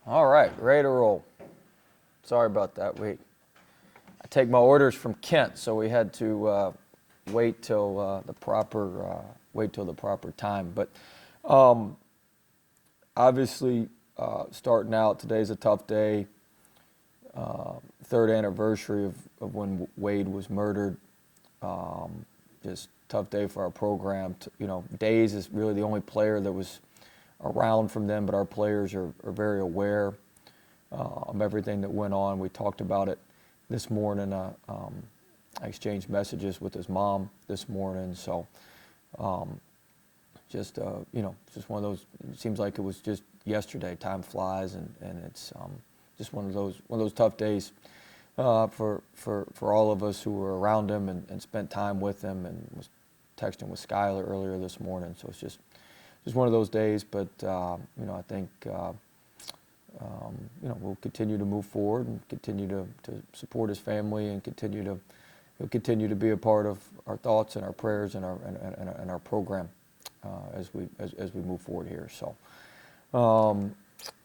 All right, ready to roll. Sorry about that. I take my orders from Kent, so we had to wait till the proper time. But obviously, starting out, today's a tough day. Third anniversary of when Wade was murdered. Just tough day for our program. Days is really the only player that was around from them, but our players are very aware of everything that went on. We talked about it this morning. I exchanged messages with his mom this morning. So just one of those, it seems like it was just yesterday. Time flies, and it's just one of those tough days for all of us who were around him and spent time with him, and was texting with Skylar earlier this morning. So it's just one of those days, but I think we'll continue to move forward and continue to support his family, and he'll continue to be a part of our thoughts and our prayers and our program as we move forward here. So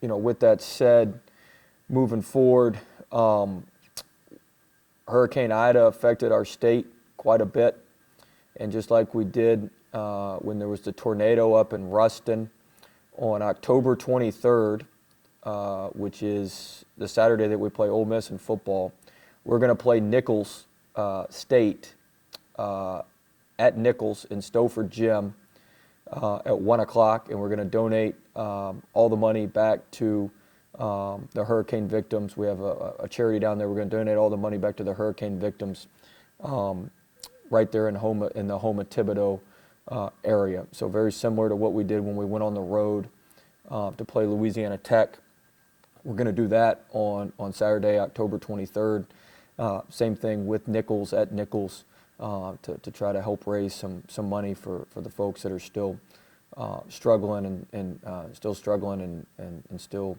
with that said, moving forward, Hurricane Ida affected our state quite a bit, and just like we did when there was the tornado up in Ruston on October 23rd, which is the Saturday that we play Ole Miss in football, we're going to play Nichols State at Nichols in Stoford Gym at 1 o'clock, and we're going to donate all the money back to the hurricane victims. We have a charity down there. We're going to donate all the money back to the hurricane victims right there in the Houma Thibodeau area. So very similar to what we did when we went on the road to play Louisiana Tech. We're going to do that on Saturday, October 23rd. Same thing with Nichols at Nichols to try to help raise some money for the folks that are still struggling and still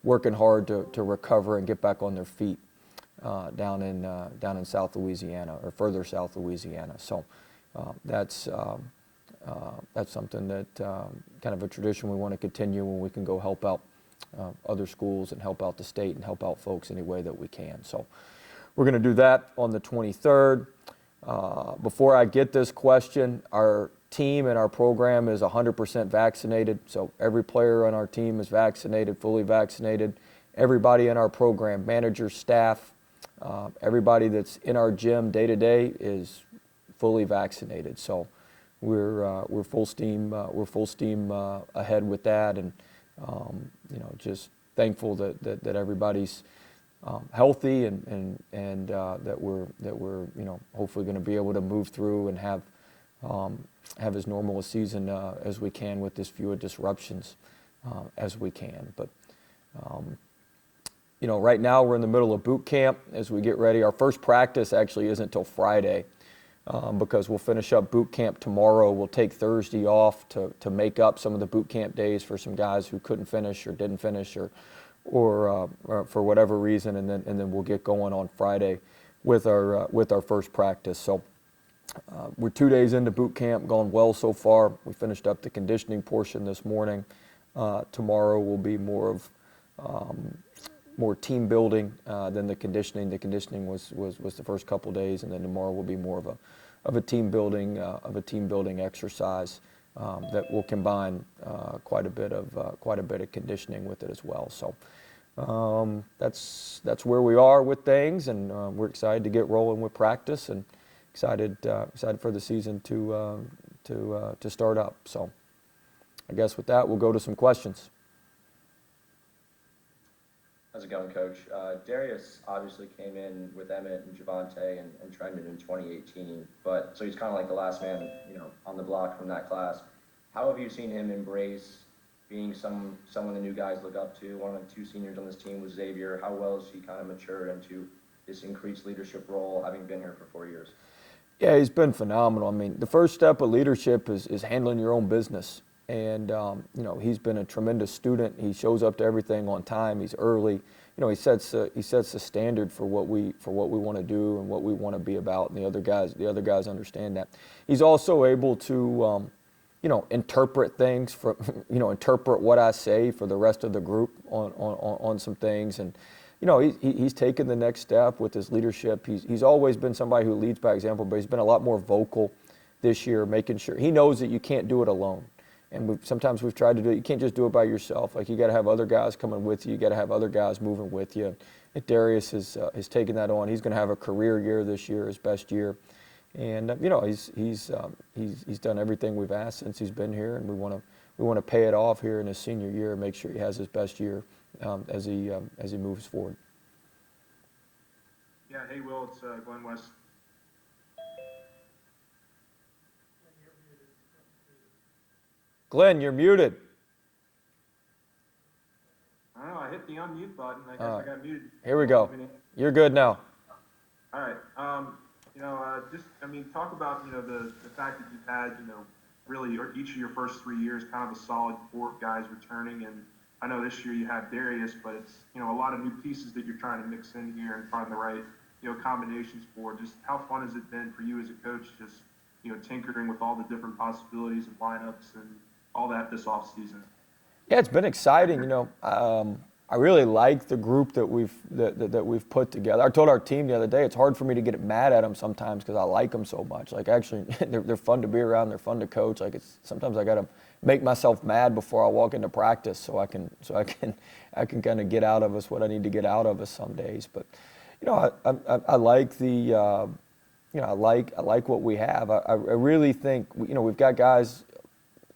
working hard to recover and get back on their feet down in South Louisiana, or further South Louisiana. So that's something that kind of a tradition we want to continue when we can go help out other schools and help out the state and help out folks any way that we can. So we're going to do that on the 23rd. Before I get this question, our team and our program is 100% vaccinated. So every player on our team is vaccinated, fully vaccinated. Everybody in our program, managers, staff, everybody that's in our gym day to day is fully vaccinated. So we're full steam ahead with that, and just thankful that everybody's healthy and that we're hopefully going to be able to move through and have as normal a season as we can, with as few disruptions as we can. But right now we're in the middle of boot camp as we get ready. Our first practice actually isn't until Friday, because we'll finish up boot camp tomorrow. We'll take Thursday off to make up some of the boot camp days for some guys who couldn't finish or didn't finish or for whatever reason, and then we'll get going on Friday with our first practice. So we're 2 days into boot camp, going well so far. We finished up the conditioning portion this morning. Tomorrow will be more team building than the conditioning. The conditioning was the first couple days, and then tomorrow will be more of a team building exercise that will combine quite a bit of conditioning with it as well. So that's where we are with things, and we're excited to get rolling with practice, and excited for the season to start up. So I guess with that, we'll go to some questions. How's it going, Coach? Darius obviously came in with Emmett and Javonte and trended in 2018, but so he's kind of like the last man, on the block from that class. How have you seen him embrace being someone the new guys look up to? One of the two seniors on this team was Xavier. How well has he kind of matured into this increased leadership role, having been here for 4 years? Yeah, he's been phenomenal. I mean, the first step of leadership is handling your own business. And, he's been a tremendous student. He shows up to everything on time. He's early. He sets the standard for what we want to do and what we want to be about. And the other guys understand that. He's also able to interpret things for, interpret what I say for the rest of the group on some things. And, he's taken the next step with his leadership. He's always been somebody who leads by example, but he's been a lot more vocal this year, making sure he knows that you can't do it alone. And sometimes we've tried to do it. You can't just do it by yourself. Like, you got to have other guys coming with you. You got to have other guys moving with you. And Darius has taken that on. He's going to have a career year this year, his best year. And he's done everything we've asked since he's been here, and we want to pay it off here in his senior year and make sure he has his best year as he moves forward. Yeah. Hey, Will. It's Glenn West. Glenn, you're muted. I don't know. I hit the unmute button. I guess I got muted. Here we go. You're good now. All right. Talk about, the fact that you've had, really each of your first 3 years kind of a solid 4 guys returning. And I know this year you have Darius, but it's, a lot of new pieces that you're trying to mix in here and find the right, combinations for. Just how fun has it been for you as a coach, just, tinkering with all the different possibilities and lineups and all that this offseason? Yeah, it's been exciting. I really like the group that we've put together. I told our team the other day, it's hard for me to get mad at them sometimes because I like them so much. Like, actually, they're fun to be around. They're fun to coach. Like, sometimes I got to make myself mad before I walk into practice so I can kind of get out of us what I need to get out of us some days. But I like the I like what we have. I really think we've got guys.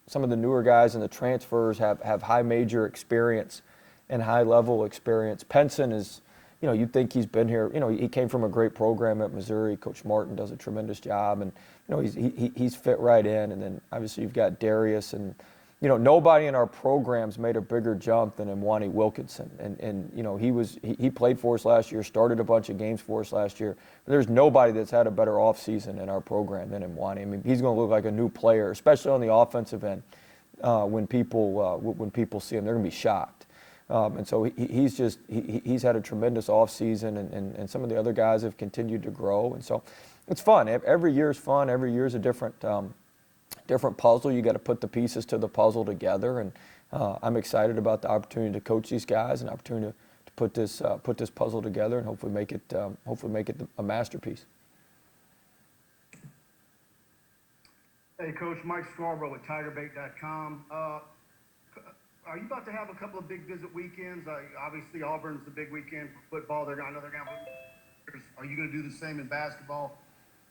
Some of the newer guys and the transfers have high major experience and high-level experience. Penson is, you'd think he's been here. He came from a great program at Missouri. Coach Martin does a tremendous job, and he's fit right in. And then obviously you've got Darius, and nobody in our programs made a bigger jump than Imwani Wilkinson. And he played for us last year, started a bunch of games for us last year. There's nobody that's had a better offseason in our program than Imwani. I mean, he's going to look like a new player, especially on the offensive end. When people see him, they're going to be shocked. And so he's had a tremendous offseason, and some of the other guys have continued to grow. And so it's fun. Every year is fun. Every year is a different puzzle. You got to put the pieces to the puzzle together. And I'm excited about the opportunity to coach these guys and opportunity to put this puzzle together and hopefully make it a masterpiece. Hey, Coach, Mike Scarborough with TigerBait.com. Are you about to have a couple of big visit weekends? Obviously, Auburn's the big weekend for football. Are you going to do the same in basketball?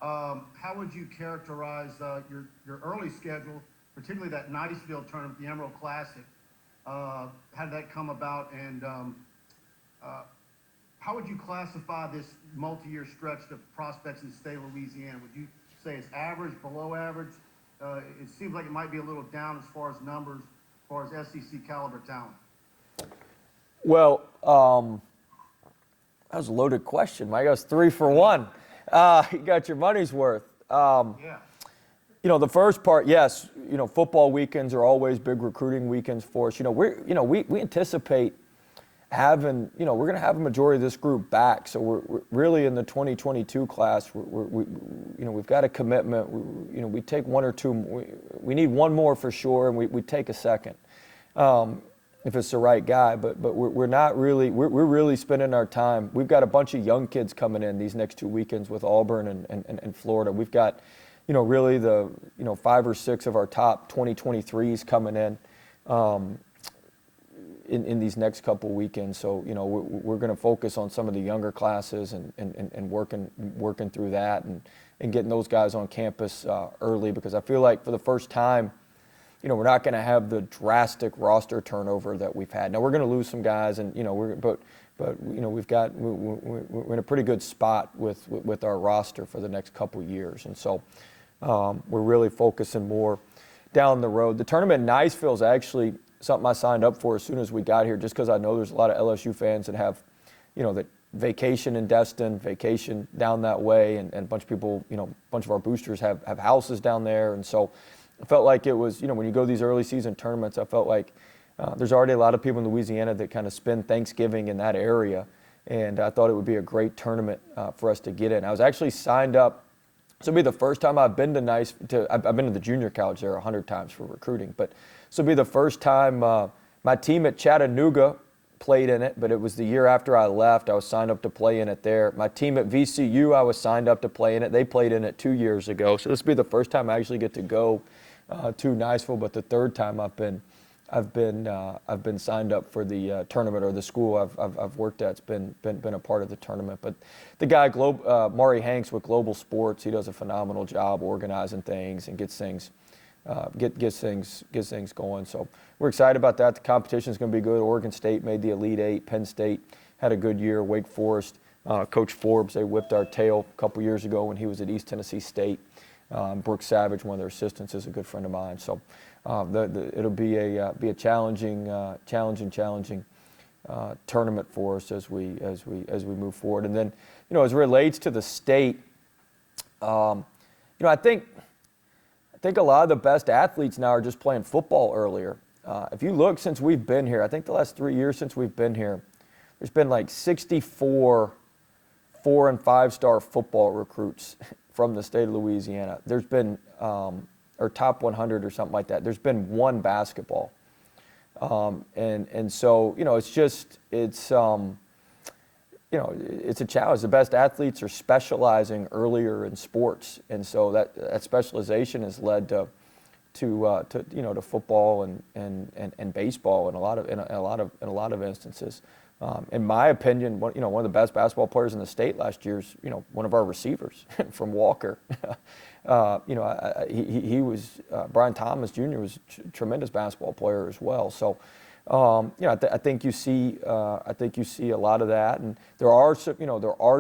How would you characterize your early schedule, particularly that Niceville tournament, the Emerald Classic? How did that come about? And how would you classify this multi-year stretch of prospects in the state of Louisiana? Would you say it's average, below average? It seems like it might be a little down as far as numbers, as far as SEC caliber talent. Well, that was a loaded question, Mike. That was 3 for 1. You got your money's worth. Yeah. The first part, yes. Football weekends are always big recruiting weekends for us. We anticipate having, we're going to have a majority of this group back. So we're really in the 2022 class. We've got a commitment. We take 1 or 2. We need 1 more for sure, and we take a second if it's the right guy. But we're not really. We're really spending our time. We've got a bunch of young kids coming in these next 2 weekends with Auburn and Florida. We've got, really the 5 or 6 of our top 2023s coming in. In these next couple weekends. So, we're going to focus on some of the younger classes and working through that and getting those guys on campus early, because I feel like for the first time, we're not going to have the drastic roster turnover that we've had. Now, we're going to lose some guys, and, we're in a pretty good spot with our roster for the next couple years. And so we're really focusing more down the road. The tournament in Niceville is actually something I signed up for as soon as we got here, just because I know there's a lot of LSU fans that have, that vacation in Destin, vacation down that way, and a bunch of people, a bunch of our boosters have houses down there. And so I felt like it was, when you go to these early season tournaments, I felt like there's already a lot of people in Louisiana that kind of spend Thanksgiving in that area. And I thought it would be a great tournament for us to get in. I was actually signed up This will be the first time I've been I've been to the junior college there 100 times for recruiting, but this will be the first time my team at Chattanooga played in it, but it was the year after I left. I was signed up to play in it there. My team at VCU, I was signed up to play in it. They played in it 2 years ago, so this will be the first time I actually get to go to Niceville, but the third time I've been signed up for the tournament, or the school I've worked at's been a part of the tournament. But the guy, Maury Hanks with Global Sports, he does a phenomenal job organizing things and gets things going. So we're excited about that. The competition is going to be good. Oregon State made the Elite Eight. Penn State had a good year. Wake Forest, Coach Forbes, they whipped our tail a couple years ago when he was at East Tennessee State. Brooks Savage, one of their assistants, is a good friend of mine. So it'll be a challenging tournament for us as we move forward. And then, as it relates to the state, I think a lot of the best athletes now are just playing football earlier. If you look since we've been here, I think the last 3 years since we've been here, there's been like 64 4- and 5-star football recruits from the state of Louisiana. There's been, or top 100 or something like that. There's been one basketball. And so, it's a challenge. The best athletes are specializing earlier in sports. And so that specialization has led to football and baseball in a lot of instances. In my opinion, one of the best basketball players in the state last year is, one of our receivers from Walker. He was Brian Thomas Jr. was a tremendous basketball player as well. So, I think you see a lot of that, and there are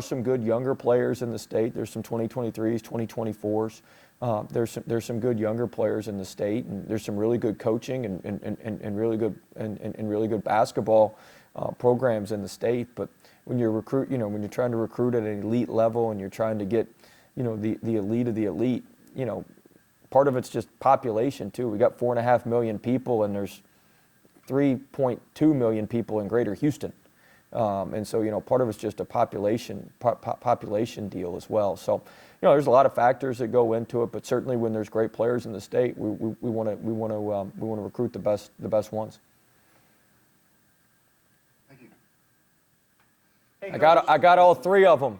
some good younger players in the state. There's some 2023s, 2024s. There's some good younger players in the state, and there's some really good coaching and really good basketball programs in the state. But when you're trying to recruit at an elite level and you're trying to get, the elite of the elite, part of it's just population too. We got 4.5 million people, and there's 3.2 million people in Greater Houston. And so, part of it's just a population deal as well. So, there's a lot of factors that go into it, but certainly when there's great players in the state, we want to recruit the best ones. Thank you. Hey, I got all three of them,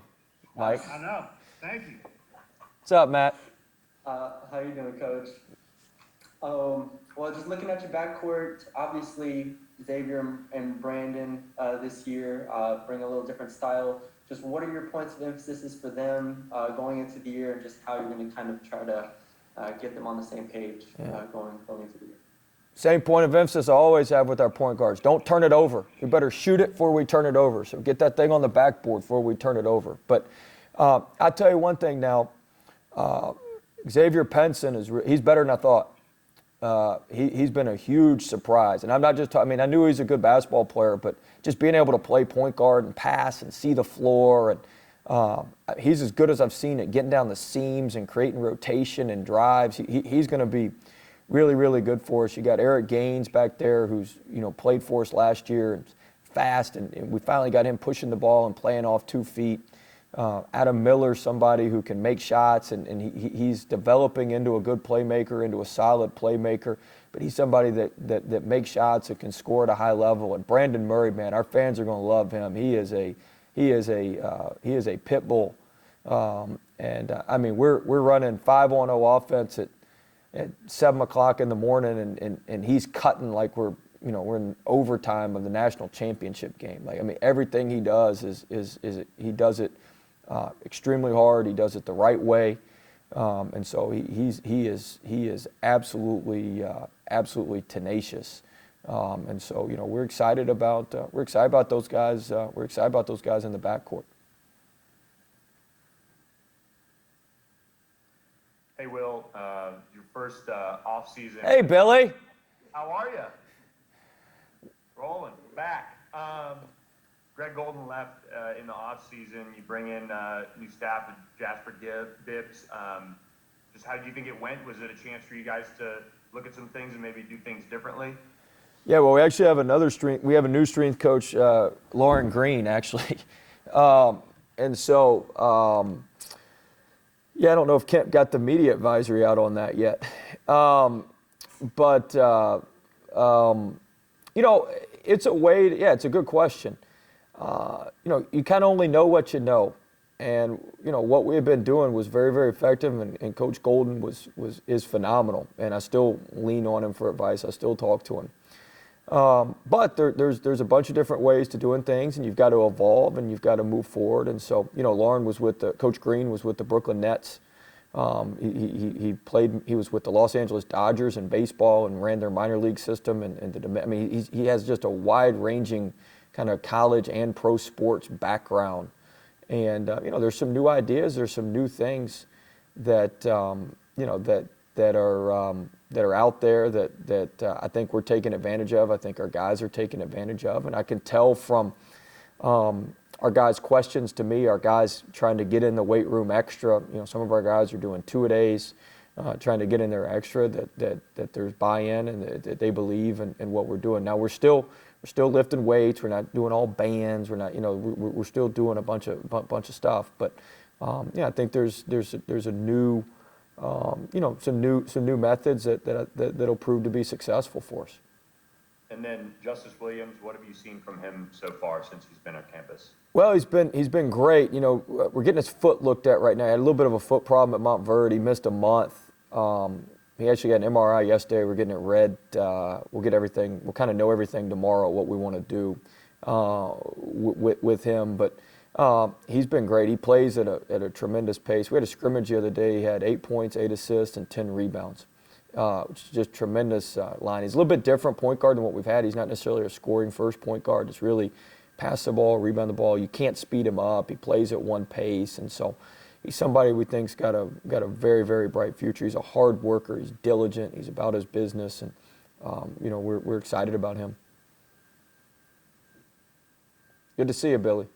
Mike. I know. Thank you. What's up, Matt? How you doing, Coach? Well, just looking at your backcourt, obviously Xavier and Brandon this year bring a little different style. Just what are your points of emphasis for them going into the year, and just how you're going to kind of try to get them on the same page going into the year? Same point of emphasis I always have with our point guards. Don't turn it over. We better shoot it before we turn it over. So get that thing on the backboard before we turn it over. But I'll tell you one thing now. Xavier Penson he's better than I thought. He's been a huge surprise. And I'm not just talking, I knew he's a good basketball player, but just being able to play point guard and pass and see the floor. And he's as good as I've seen it, getting down the seams and creating rotation and drives. He's going to be really, really good for us. You got Eric Gaines back there who's, played for us last year and fast. And we finally got him pushing the ball and playing off 2 feet. Adam Miller, somebody who can make shots, and he's developing into a good playmaker, into a solid playmaker. But he's somebody that makes shots, that can score at a high level. And Brandon Murray, man, our fans are going to love him. He is a pit bull. We're running 5-on-0 offense at 7 o'clock in the morning, and he's cutting like we're in overtime of the national championship game. Everything he does he does it extremely hard. He does it the right way, and so he is absolutely tenacious. And so we're excited about those guys. We're excited about those guys in the backcourt. Hey, Will, your first off season. Hey, Billy. How are you? Rolling back. Greg Golden left in the off season. You bring in new staff with Jasper Bibbs. Just how do you think it went? Was it a chance for you guys to look at some things and maybe do things differently? Yeah, well, we actually have we have a new strength coach, Lauren Green, actually. And so, Yeah, I don't know if Kemp got the media advisory out on that yet. But you know, it's a way to, yeah, it's a good question. You know, you kind of only know what you know. And, you know, what we have been doing was very, very effective, and Coach Golden is phenomenal. And I still lean on him for advice. I still talk to him. But there's a bunch of different ways to doing things, and you've got to evolve and you've got to move forward. And so, you know, Coach Green was with the Brooklyn Nets. He was with the Los Angeles Dodgers in baseball and ran their minor league system. I mean, he has just a wide-ranging kind of college and pro sports background. And you know, there's some new ideas, there's some new things that you know that are out there that I think we're taking advantage of. I think our guys are taking advantage of, and I can tell from our guys' questions to me, our guys trying to get in the weight room extra. You know, some of our guys are doing 2-a-days, trying to get in there extra. That there's buy-in and that they believe in what we're doing. Now we're still lifting weights. We're not doing all bands. We're not, you know, we're still doing a bunch of stuff. But yeah, I think there's a new, you know, some new methods that'll prove to be successful for us. And then Justice Williams, what have you seen from him so far since he's been on campus? Well, he's been great. You know, we're getting his foot looked at right now. He had a little bit of a foot problem at Montverde. He missed a month. He actually got an MRI yesterday. We're getting it read. We'll get everything. We'll kind of know everything tomorrow what we want to do with him. But he's been great. He plays at a tremendous pace. We had a scrimmage the other day. He had 8 points, 8 assists, and 10 rebounds, which is just tremendous line. He's a little bit different point guard than what we've had. He's not necessarily a scoring first point guard. It's really pass the ball, rebound the ball. You can't speed him up. He plays at one pace, and so he's somebody we think's got a very, very bright future. He's a hard worker. He's diligent. He's about his business, and you know, we're excited about him. Good to see you, Billy.